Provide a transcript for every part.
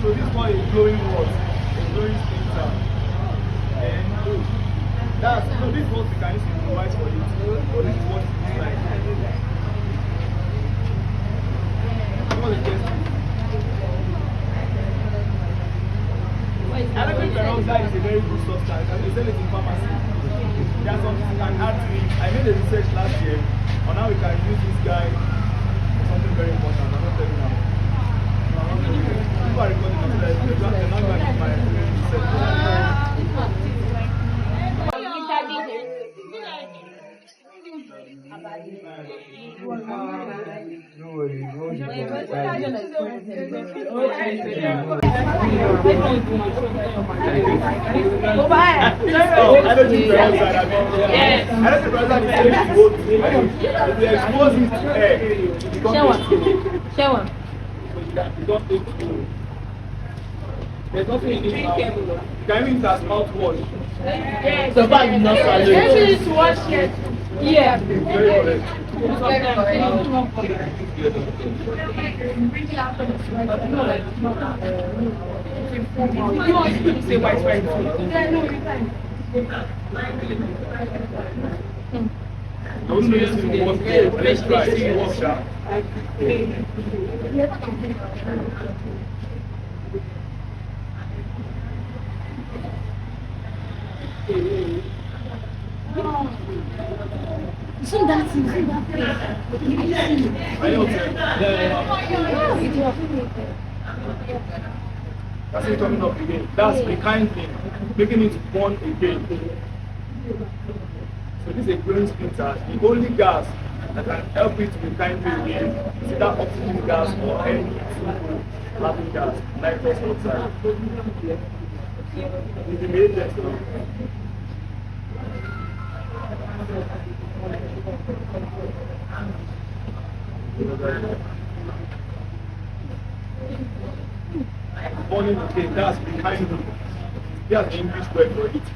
So this is called a glowing what? A glowing splinter. And that's so this is what mechanism provides for it. So this is what it is like. What is this? Arabic peroxide is a very good substance and they sell it in pharmacy. There are some you can add to it. I made a research last year on how we can use this guy for something very important. I'm not telling you now. People are recording themselves. They're not going to use my research. I don't think peroxide. I don't think peroxide is good. If you expose it to air, it becomes Show him. you don't take it. There's nothing in it. You can even use as mouthwash. So far, you not swallow it. To wash it. Yeah. Very correct. You want to say white rice? I was going to say what let's try it. What's that? Isn't that face? I know. That's it coming up again. That's the kind thing. Making it born again. So this is a glowing splinter. The only gas that can help it to be kind again is either oxygen gas or any laughing gas, nitrous oxide. It's the main test now. Born again, that's behind you. There's an English word for it.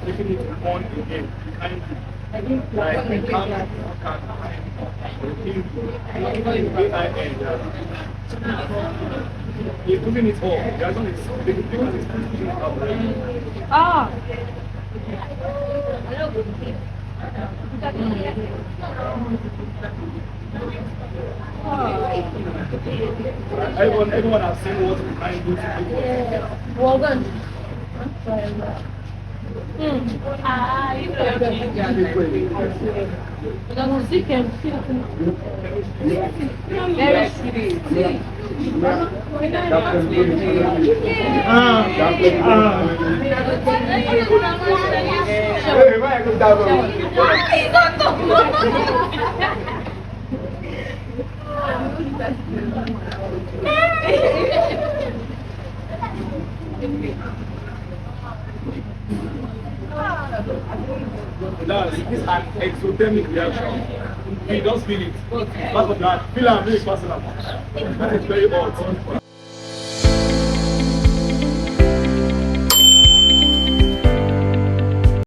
Making it born again, behind you. Like we can you're putting it all. There's only because it's pushing it up. Ah. Everyone has seen what behind you. Well done. This is an exothermic reaction. We don't feel it. That's what that. Feel and really personal. That is very odd.